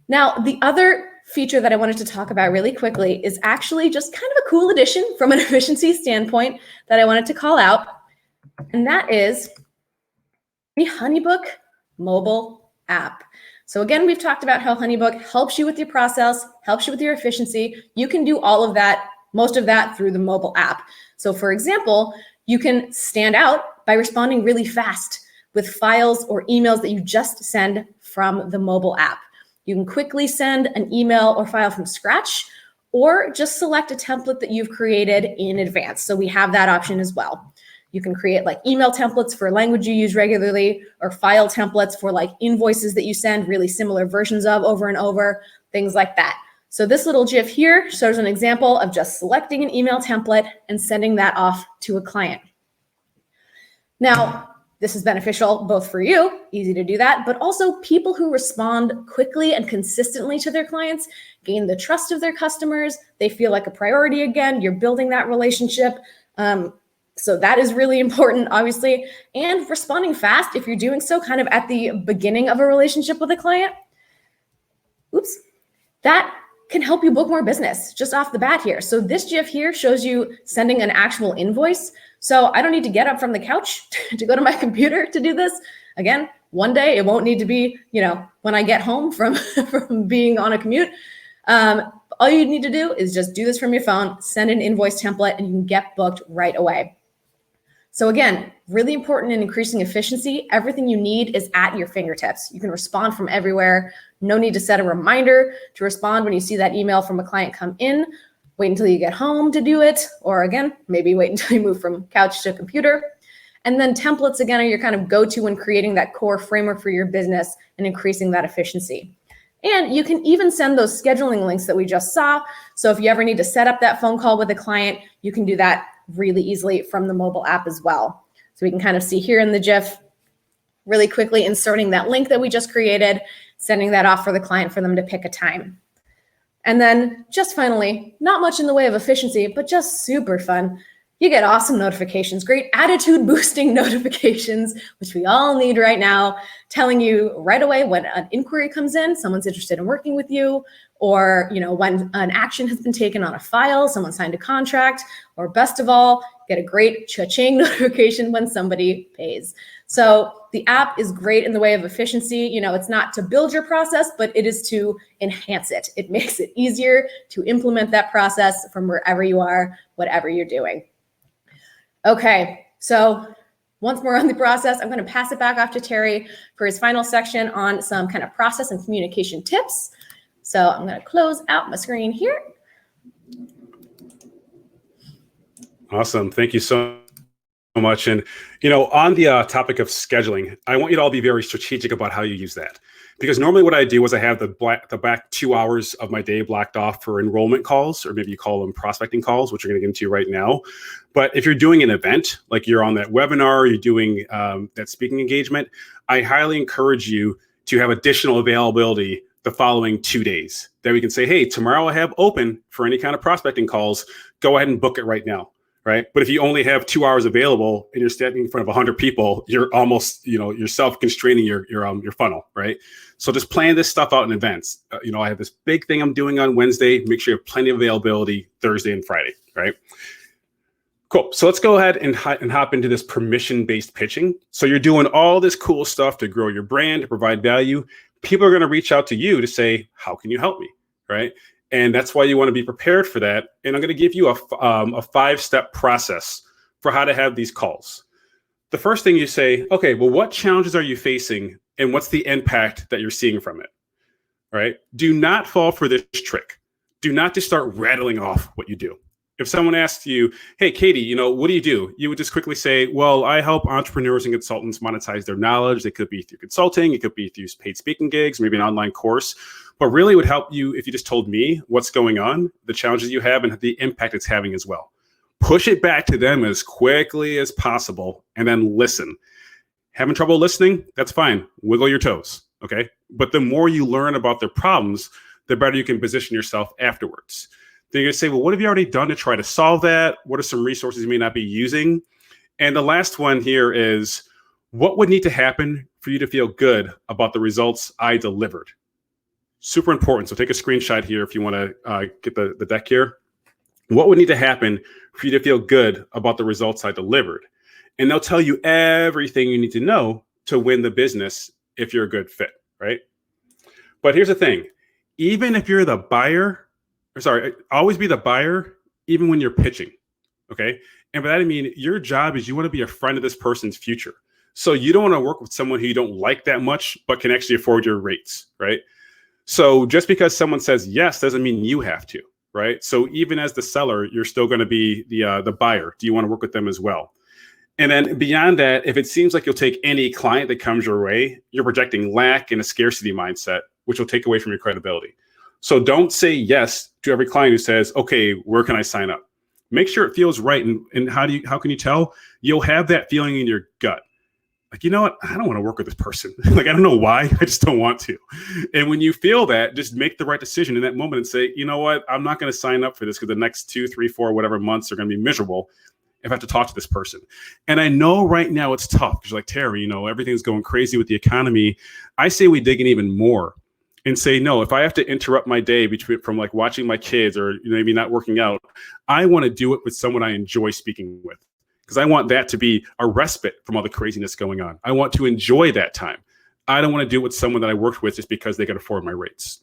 Now, the other feature that I wanted to talk about really quickly is actually just kind of a cool addition from an efficiency standpoint that I wanted to call out, and that is the HoneyBook mobile app. So again, we've talked about how HoneyBook helps you with your process, helps you with your efficiency. You can do all of that, most of that through the mobile app. So for example, you can stand out by responding really fast with files or emails that you just send from the mobile app. You can quickly send an email or file from scratch, or just select a template that you've created in advance. So we have that option as well. You can create like email templates for language you use regularly, or file templates for like invoices that you send really similar versions of over and over, things like that. So this little GIF here shows an example of just selecting an email template and sending that off to a client. Now, this is beneficial both for you, easy to do that, but also people who respond quickly and consistently to their clients gain the trust of their customers. They feel like a priority again. You're building that relationship. So that is really important, obviously. And responding fast, if you're doing so kind of at the beginning of a relationship with a client, that can help you book more business just off the bat here. So this GIF here shows you sending an actual invoice. So I don't need to get up from the couch to go to my computer to do this. Again, one day it won't need to be, when I get home from being on a commute. All you need to do is just do this from your phone, send an invoice template, and you can get booked right away. So again, really important in increasing efficiency. Everything you need is at your fingertips. You can respond from everywhere. No need to set a reminder to respond when you see that email from a client come in. Wait until you get home to do it. Or again, maybe wait until you move from couch to computer. And then templates, again, are your kind of go-to when creating that core framework for your business and increasing that efficiency. And you can even send those scheduling links that we just saw. So if you ever need to set up that phone call with a client, you can do that really easily from the mobile app as well. So we can kind of see here in the GIF, really quickly inserting that link that we just created, sending that off for the client for them to pick a time. And then just finally, not much in the way of efficiency, but just super fun. You get awesome notifications, great attitude boosting notifications, which we all need right now, telling you right away when an inquiry comes in, someone's interested in working with you, or when an action has been taken on a file, someone signed a contract, or best of all, get a great cha-ching notification when somebody pays. So the app is great in the way of efficiency. It's not to build your process, but it is to enhance it. It makes it easier to implement that process from wherever you are, whatever you're doing. Okay, so once more on the process, I'm going to pass it back off to Terry for his final section on some kind of process and communication tips. So I'm going to close out my screen here. Awesome. Thank you so much. And, on the topic of scheduling, I want you to all be very strategic about how you use that. Because normally what I do is I have the back 2 hours of my day blocked off for enrollment calls, or maybe you call them prospecting calls, which we're going to get into right now. But if you're doing an event, like you're on that webinar, you're doing that speaking engagement, I highly encourage you to have additional availability the following 2 days that we can say, hey, tomorrow I have open for any kind of prospecting calls. Go ahead and book it right now. right? But if you only have 2 hours available and you're standing in front of 100 people, you're almost, you're self-constraining your funnel, right? So just plan this stuff out in advance. I have this big thing I'm doing on Wednesday. Make sure you have plenty of availability Thursday and Friday, right? Cool. So let's go ahead and hop into this permission-based pitching. So you're doing all this cool stuff to grow your brand, to provide value. People are going to reach out to you to say, how can you help me, right? And that's why you want to be prepared for that. And I'm going to give you a 5-step process for how to have these calls. The first thing you say, okay, well, what challenges are you facing and what's the impact that you're seeing from it, right? Do not fall for this trick. Do not just start rattling off what you do. If someone asks you, hey, Katie, what do? You would just quickly say, well, I help entrepreneurs and consultants monetize their knowledge. It could be through consulting. It could be through paid speaking gigs, maybe an online course. But really it would help you if you just told me what's going on, the challenges you have, and the impact it's having as well. Push it back to them as quickly as possible and then listen. Having trouble listening? That's fine. Wiggle your toes, okay? But the more you learn about their problems, the better you can position yourself afterwards. Then you're going to say, well, what have you already done to try to solve that? What are some resources you may not be using? And the last one here is, what would need to happen for you to feel good about the results I delivered? Super important. So take a screenshot here if you want to get the deck here. What would need to happen for you to feel good about the results I delivered? And they'll tell you everything you need to know to win the business if you're a good fit, right? But here's the thing. Even if you're the buyer, always be the buyer, even when you're pitching, okay? And by that, I mean, your job is you want to be a friend of this person's future. So you don't want to work with someone who you don't like that much, but can actually afford your rates, right? So just because someone says yes doesn't mean you have to, right? So even as the seller, you're still going to be the buyer. Do you want to work with them as well? And then beyond that, if it seems like you'll take any client that comes your way, you're projecting lack and a scarcity mindset, which will take away from your credibility. So don't say yes to every client who says, okay, where can I sign up? Make sure it feels right. And how can you tell? You'll have that feeling in your gut. Like, you know what? I don't want to work with this person. Like, I don't know why. I just don't want to. And when you feel that, just make the right decision in that moment and say, you know what? I'm not going to sign up for this because the next 2, 3, 4, whatever months are going to be miserable if I have to talk to this person. And I know right now it's tough because you're like, Terry, everything's going crazy with the economy. I say we dig in even more and say, no, if I have to interrupt my day from like watching my kids or maybe not working out, I want to do it with someone I enjoy speaking with. Because I want that to be a respite from all the craziness going on. I want to enjoy that time. I don't want to do it with someone that I worked with just because they could afford my rates.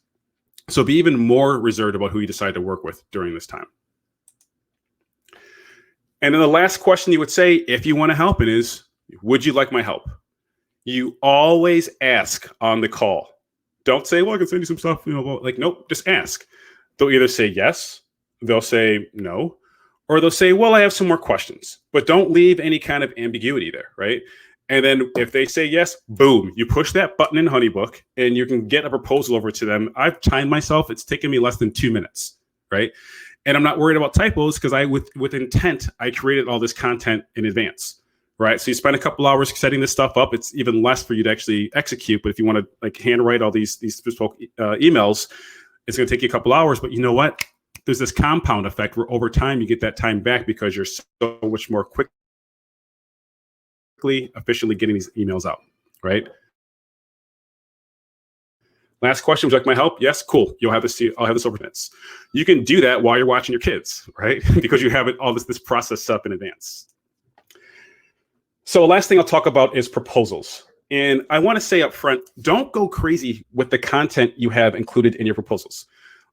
So be even more reserved about who you decide to work with during this time. And then the last question you would say, if you want to help, is, would you like my help? You always ask on the call. Don't say, well, I can send you some stuff. Nope, just ask. They'll either say yes, they'll say no, or they'll say, well, I have some more questions, but don't leave any kind of ambiguity there, right? And then if they say yes, boom, you push that button in HoneyBook and you can get a proposal over to them. I've timed myself. It's taken me less than 2 minutes, right? And I'm not worried about typos because with intent, I created all this content in advance, right? So you spend a couple hours setting this stuff up. It's even less for you to actually execute. But if you want to like handwrite all these bespoke emails, it's going to take you a couple hours. But you know what? There's this compound effect where over time you get that time back because you're so much more quickly, efficiently getting these emails out, right? Last question, would you like my help? Yes, cool. I'll have this over minutes. You can do that while you're watching your kids, right? Because you have all this process set up in advance. So the last thing I'll talk about is proposals. And I want to say up front, don't go crazy with the content you have included in your proposals.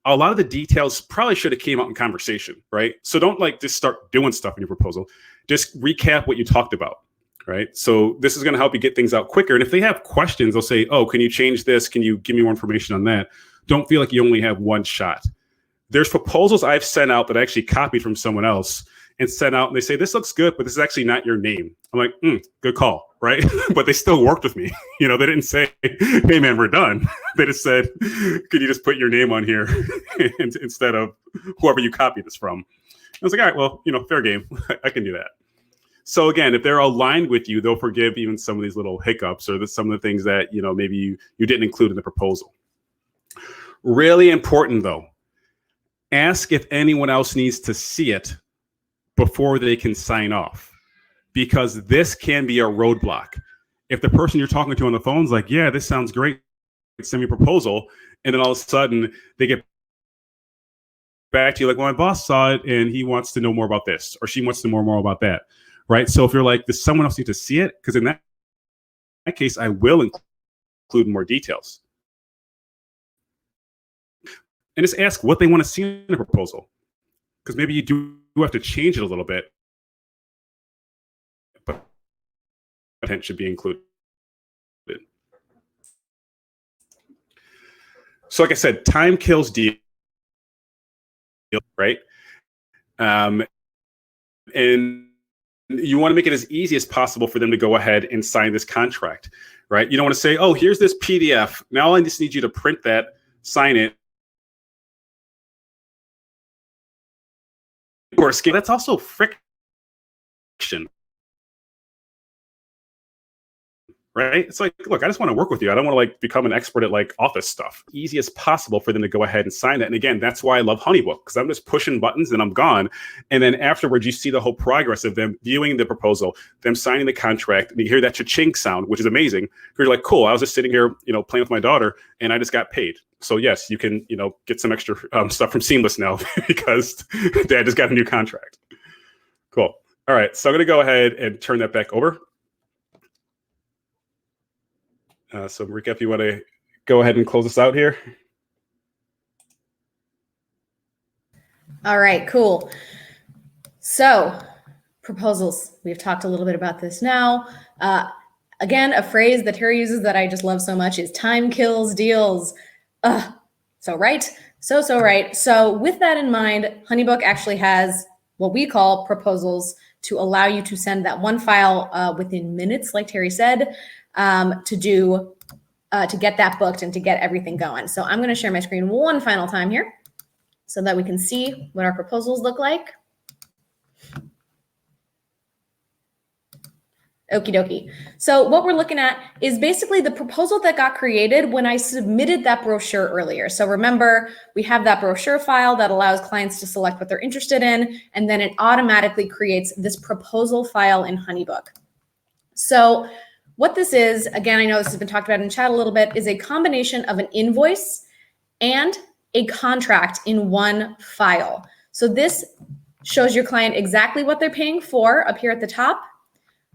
A lot of the details probably should have came out in conversation, right? So don't just start doing stuff in your proposal. Just recap what you talked about, right? So this is going to help you get things out quicker. And if they have questions, they'll say, oh, can you change this? Can you give me more information on that? Don't feel like you only have one shot. There's proposals I've sent out that I actually copied from someone else and sent out, and they say, this looks good, but this is actually not your name. I'm like, good call, right? But they still worked with me. They didn't say, hey, man, we're done. They just said, could you just put your name on here instead of whoever you copied this from? I was like, all right, well, fair game. I can do that. So again, if they're aligned with you, they'll forgive even some of these little hiccups or some of the things that, maybe you didn't include in the proposal. Really important, though. Ask if anyone else needs to see it before they can sign off, because this can be a roadblock. If the person you're talking to on the phone is like, yeah, this sounds great, send me a proposal, and then all of a sudden they get back to you like, well, my boss saw it and he wants to know more about this, or she wants to know more about that, right? So if you're like, does someone else need to see it? Because in that case, I will include more details. And just ask what they want to see in a proposal, because maybe you do have to change it a little bit, but content should be included. So like I said, time kills deal, right? And you want to make it as easy as possible for them to go ahead and sign this contract, right? You don't want to say, oh, here's this PDF. Now I just need you to print that, sign it, or scan. That's also friction, right? It's like, look, I just want to work with you. I don't want to like become an expert at like office stuff. Easy as possible for them to go ahead and sign that. And again, that's why I love HoneyBook, because I'm just pushing buttons and I'm gone. And then afterwards, you see the whole progress of them viewing the proposal, them signing the contract, and you hear that cha-ching sound, which is amazing. You're like, cool, I was just sitting here, playing with my daughter, and I just got paid. So yes, you can, get some extra stuff from Seamless now because Dad just got a new contract. Cool. All right, so I'm going to go ahead and turn that back over. So Marika, if you want to go ahead and close us out here. All right, cool. So proposals, we've talked a little bit about this now. Again, a phrase that Terry uses that I just love so much is time kills deals. So right, so right. So with that in mind, HoneyBook actually has what we call proposals to allow you to send that one file within minutes, like Terry said, to get that booked and to get everything going. So I'm going to share my screen one final time here so that we can see what our proposals look like. Okie dokie. So what we're looking at is basically the proposal that got created when I submitted that brochure earlier. So remember, we have that brochure file that allows clients to select what they're interested in, and then it automatically creates this proposal file in HoneyBook. So what this is, again, I know this has been talked about in chat a little bit, is a combination of an invoice and a contract in one file. So this shows your client exactly what they're paying for up here at the top,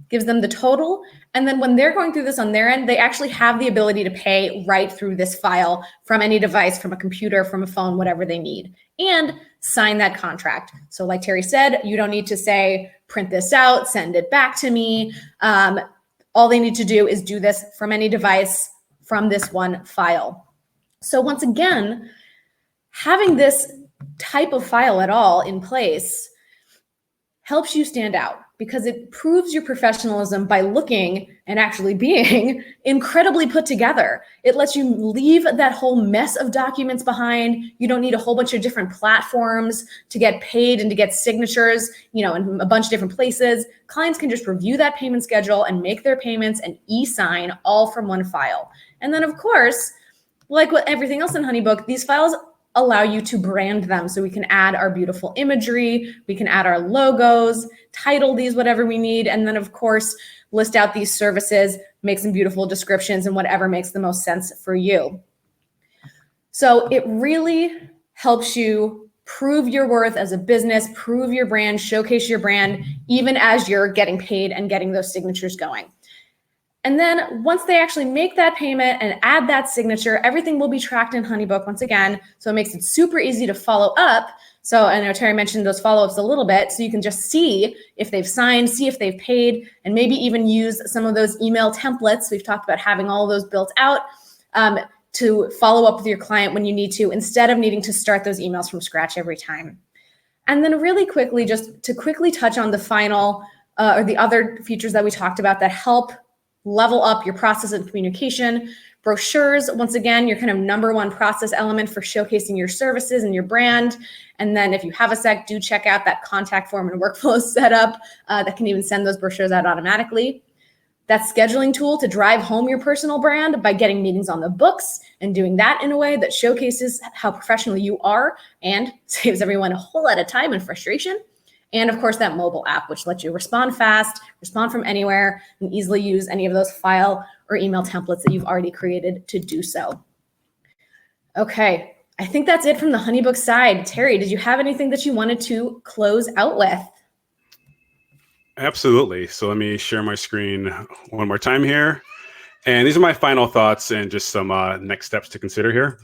gives them the total, and then when they're going through this on their end, they actually have the ability to pay right through this file from any device, from a computer, from a phone, whatever they need, and sign that contract. So like Terry said, you don't need to say, print this out, send it back to me. All they need to do is do this from any device from this one file. So once again, having this type of file at all in place helps you stand out because it proves your professionalism by looking and actually being incredibly put together. It lets you leave that whole mess of documents behind. You don't need a whole bunch of different platforms to get paid and to get signatures, in a bunch of different places. Clients can just review that payment schedule and make their payments and e-sign all from one file. And then of course, like with everything else in HoneyBook, these files allow you to brand them. So we can add our beautiful imagery, we can add our logos, title these whatever we need, and then of course, list out these services, make some beautiful descriptions and whatever makes the most sense for you. So it really helps you prove your worth as a business, prove your brand, showcase your brand, even as you're getting paid and getting those signatures going. And then once they actually make that payment and add that signature, everything will be tracked in HoneyBook once again. So it makes it super easy to follow up. So I know Terry mentioned those follow-ups a little bit. So you can just see if they've signed, see if they've paid, and maybe even use some of those email templates. We've talked about having all of those built out to follow up with your client when you need to, instead of needing to start those emails from scratch every time. And then really quickly, just to quickly touch on the final or the other features that we talked about that help level up your process of communication. Brochures, once again, your kind of number one process element for showcasing your services and your brand. And then if you have a sec, do check out that contact form and workflow setup that can even send those brochures out automatically. That scheduling tool to drive home your personal brand by getting meetings on the books and doing that in a way that showcases how professional you are and saves everyone a whole lot of time and frustration. And of course, that mobile app, which lets you respond fast, respond from anywhere, and easily use any of those file or email templates that you've already created to do so. Okay, I think that's it from the HoneyBook side. Terry, did you have anything that you wanted to close out with? Absolutely. So let me share my screen one more time here. And these are my final thoughts and just some next steps to consider here.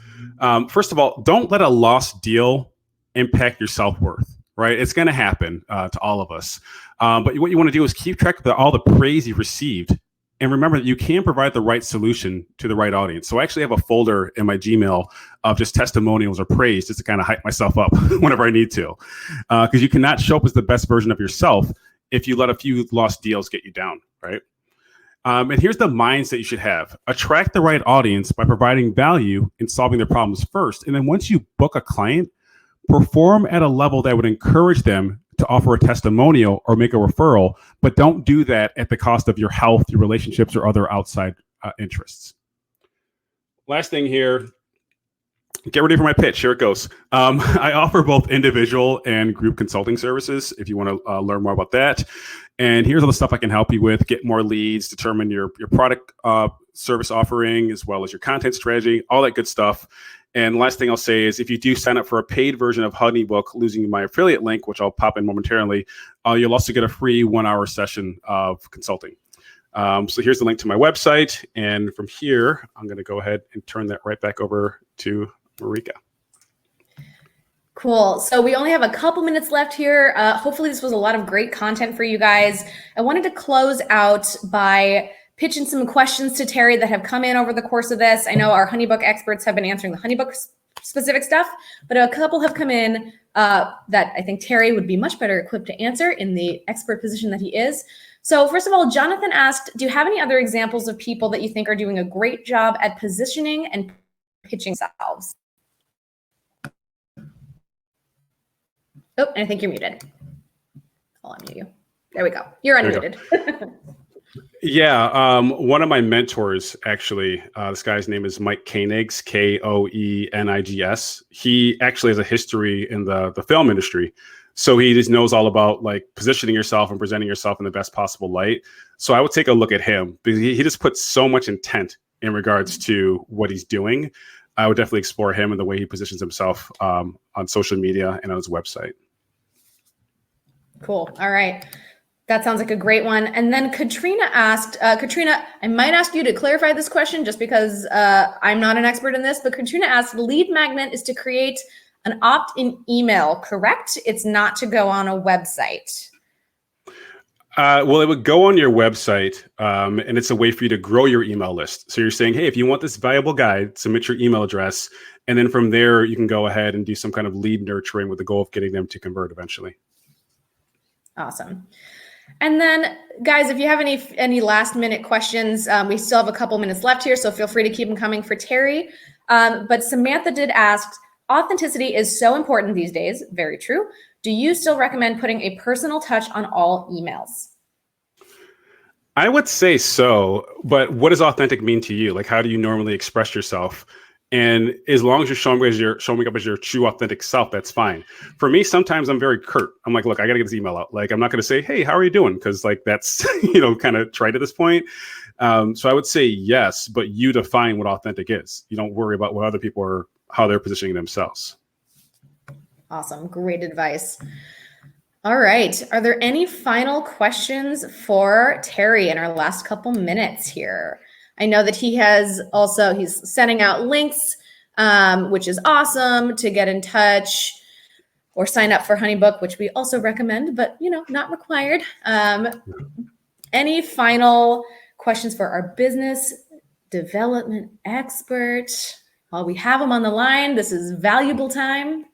First of all, don't let a lost deal impact your self-worth, right? It's going to happen to all of us. But what you want to do is keep track of all the praise you've received. And remember that you can provide the right solution to the right audience. So I actually have a folder in my Gmail of just testimonials or praise just to kind of hype myself up whenever I need to. Because you cannot show up as the best version of yourself if you let a few lost deals get you down, right? And here's the mindset you should have. Attract the right audience by providing value and solving their problems first. And then once you book a client, perform at a level that would encourage them to offer a testimonial or make a referral, but don't do that at the cost of your health, your relationships, or other outside interests. Last thing here, get ready for my pitch. Here it goes. I offer both individual and group consulting services if you want to learn more about that. And here's all the stuff I can help you with. Get more leads, determine your product service offering, as well as your content strategy, all that good stuff. And last thing I'll say is if you do sign up for a paid version of HoneyBook using my affiliate link, which I'll pop in momentarily, you'll also get a free 1-hour session of consulting. So here's the link to my website. And from here, I'm going to go ahead and turn that right back over to Marika. Cool. So we only have a couple minutes left here. Hopefully this was a lot of great content for you guys. I wanted to close out by pitching some questions to Terry that have come in over the course of this. I know our HoneyBook experts have been answering the HoneyBook specific stuff, but a couple have come in that I think Terry would be much better equipped to answer in the expert position that he is. So first of all, Jonathan asked, do you have any other examples of people that you think are doing a great job at positioning and pitching themselves? Oh, and I think you're muted. I'll unmute you. There we go. You're unmuted. Yeah, one of my mentors, actually, this guy's name is Mike Koenigs, Koenigs. He actually has a history in the film industry. So he just knows all about like positioning yourself and presenting yourself in the best possible light. So I would take a look at him because he just puts so much intent in regards to what he's doing. I would definitely explore him and the way he positions himself on social media and on his website. Cool. All right. That sounds like a great one. And then Katrina asked, Katrina, I might ask you to clarify this question just because I'm not an expert in this, but Katrina asked, lead magnet is to create an opt-in email, correct? It's not to go on a website. Well, it would go on your website, and it's a way for you to grow your email list. So you're saying, hey, if you want this valuable guide, submit your email address. And then from there, you can go ahead and do some kind of lead nurturing with the goal of getting them to convert eventually. Awesome. And then, guys, if you have any last minute questions, we still have a couple minutes left here, so feel free to keep them coming for Terry. But Samantha did ask, authenticity is so important these days. Very true. Do you still recommend putting a personal touch on all emails? I would say so, but what does authentic mean to you? Like, how do you normally express yourself? And as long as you're showing up as your true authentic self, that's fine. For me, sometimes I'm very curt. I'm like, look, I got to get this email out. Like, I'm not going to say, hey, how are you doing? Because like that's, kind of trite at this point. So I would say yes, but you define what authentic is. You don't worry about what other people are, how they're positioning themselves. Awesome. Great advice. All right. Are there any final questions for Terry in our last couple minutes here? I know that he's sending out links, which is awesome, to get in touch or sign up for HoneyBook, which we also recommend, but not required. Any final questions for our business development expert? While we have him on the line, this is valuable time.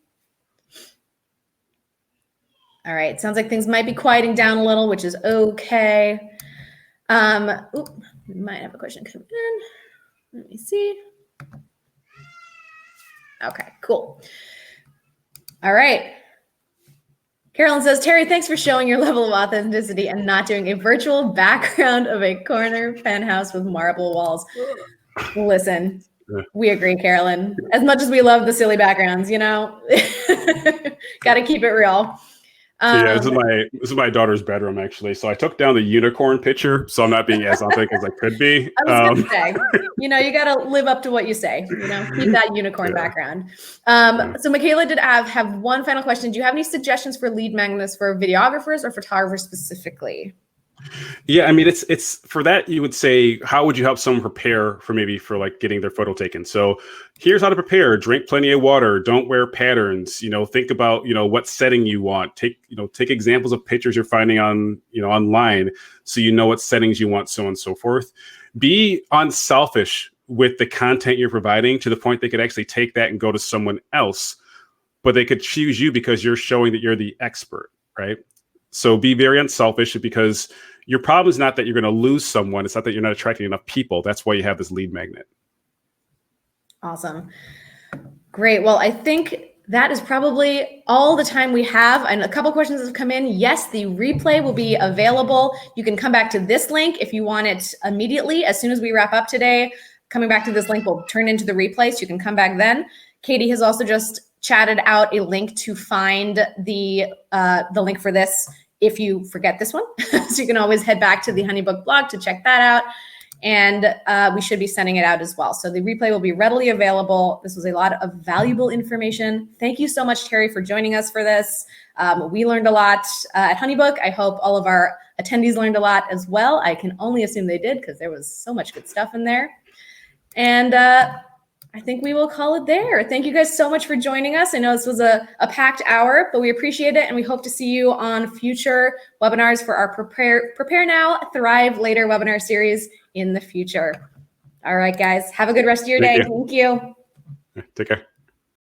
All right. Sounds like things might be quieting down a little, which is okay. We might have a question come in. Let me see. Okay, cool. All right. Carolyn says, Terry, thanks for showing your level of authenticity and not doing a virtual background of a corner penthouse with marble walls. Listen, we agree, Carolyn. As much as we love the silly backgrounds, got to keep it real. So yeah, this is my daughter's bedroom actually. So I took down the unicorn picture, so I'm not being as authentic as I could be. I was gonna say, you got to live up to what you say. Keep that unicorn background. So Michaela did have one final question. Do you have any suggestions for lead magnets for videographers or photographers specifically? Yeah, I mean, it's for that you would say, how would you help someone prepare for like getting their photo taken? So here's how to prepare: drink plenty of water, don't wear patterns, think about, what setting you want, take examples of pictures you're finding on, online, so what settings you want, so on and so forth. Be unselfish with the content you're providing to the point they could actually take that and go to someone else, but they could choose you because you're showing that you're the expert, right? So be very unselfish, because your problem is not that you're going to lose someone. It's not that you're not attracting enough people. That's why you have this lead magnet. Awesome. Great. Well, I think that is probably all the time we have. And a couple questions have come in. Yes, the replay will be available. You can come back to this link if you want it immediately. As soon as we wrap up today, coming back to this link will turn into the replay, so you can come back then. Katie has also just chatted out a link to find the link for this if you forget this one. So you can always head back to the HoneyBook blog to check that out. And we should be sending it out as well. So the replay will be readily available. This was a lot of valuable information. Thank you so much, Terry, for joining us for this. We learned a lot at HoneyBook. I hope all of our attendees learned a lot as well. I can only assume they did, because there was so much good stuff in there. And I think we will call it there. Thank you guys so much for joining us. I know this was a packed hour, but we appreciate it. And we hope to see you on future webinars for our Prepare Now, Thrive Later webinar series in the future. All right, guys. Have a good rest of your day. Thank you. Take care.